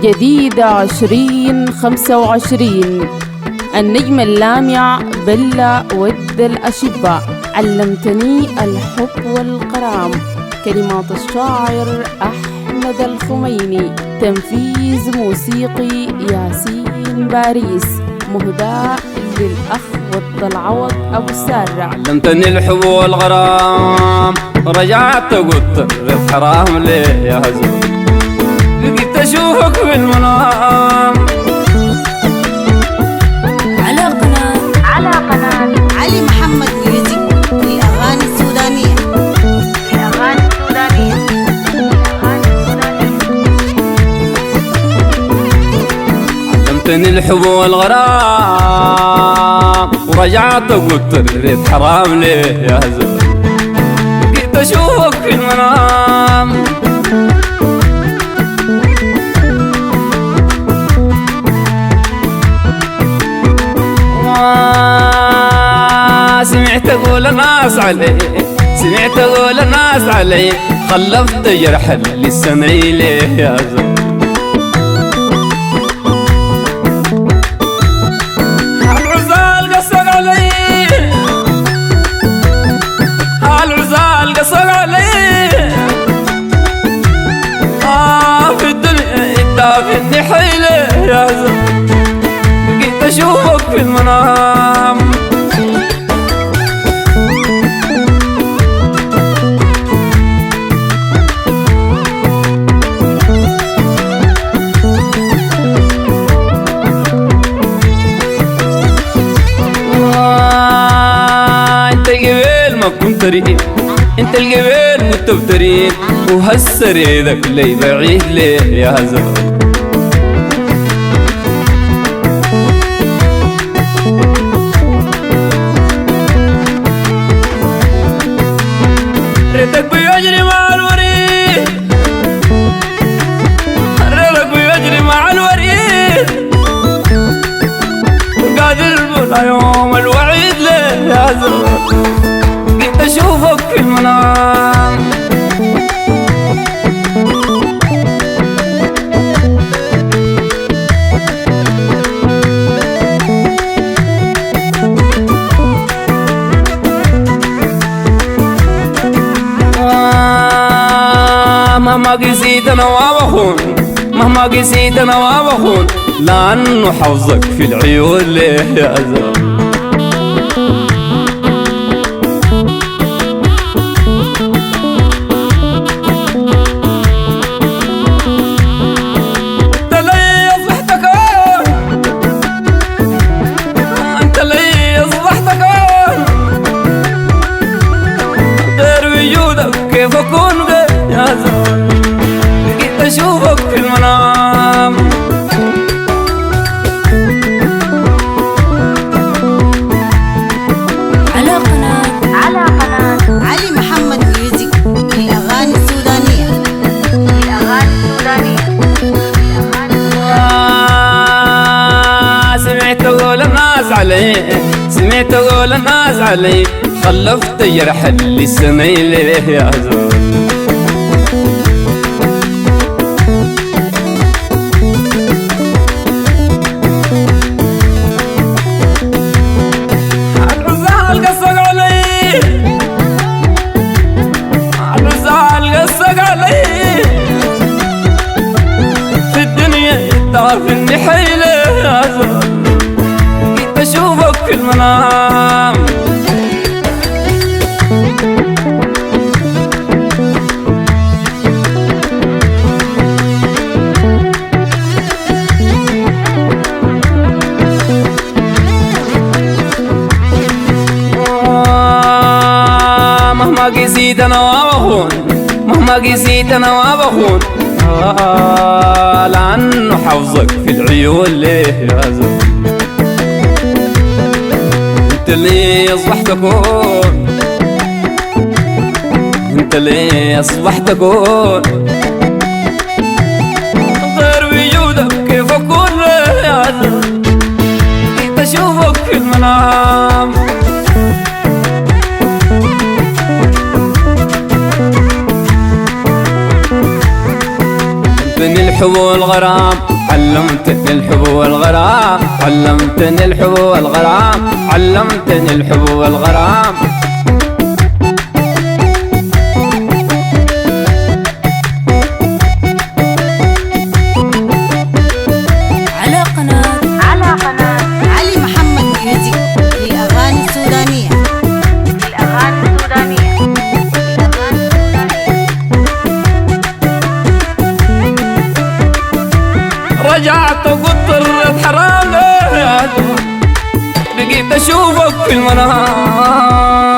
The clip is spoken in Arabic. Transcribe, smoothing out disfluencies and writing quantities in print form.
جديدة 2025. النجم اللامع بلا ود الأشباء، علمتني الحب والغرام. كلمات الشاعر أحمد الخميني، تنفيذ موسيقي ياسين باريس، مهداة للأخ والضلعوض أبو السارع. علمتني الحب والغرام، رجعت قلت رد حرام ليه يا هزم، بقيت أشوفك في المنام. على قناة علي محمد ميوزك للأغاني السودانية. علمتني الحب والغرام، ورجعت قلت رد حرام ليه يا هزم، بقيت أشوفك في المنام. سمعت اقول الناس علي، سمعت اقول الناس علي، خلفت جرح للسمعي ليه يا زلمه. العزال قصر علي، العزال قصر علي، في الدنيا يدافعني حيله يا زلمه، بقيت اشوفك في المنام. ما كنت ريد انت القبيل متبترين، وهسه ريدك لي بعيد ليه يا زلمه. ريدك بيجري مع الوريد، ريدك بيجري مع الوريد، قادر بلا يوم الوعيد ليه يا زلمه، أشوفك في المنام. مهما قسيت أنا وابخون، مهما قسيت أنا وابخون، لأنه حوظك في العيون ليه يا زلمة. كيف أكون يا زلمة، بقيت أشوفك في المنام. على قناة علي محمد ميوزك للأغاني السودانية. سمعت أقول الناس علي، سمعت أقول الناس علي، خلفت جرح للسمعي ليه يا زول. العزال قصق علي، العزال قصق علي، في الدنيا يدافعني حيله يا زول، بقيت أشوفك في المنام. مهما قسيت أنا وابخون، مهما قسيت أنا وابخون، لأنه حوظك في العيون ليه يا زلمة. انت اللي أصبحت أكون، انت اللي أصبحت أكون، غير وجودك كيف أكون ليه يا زلمة، بقيت أشوفك في المنام. بن الحب الحب والغرام علمتني الحب والغرام علمتني الحب والغرام علمتني الحب والغرام على قناة علي محمد ميوزك للأغاني السودانية رجعت وقلت الرد حرام ليه بقيت اشوفك في المنام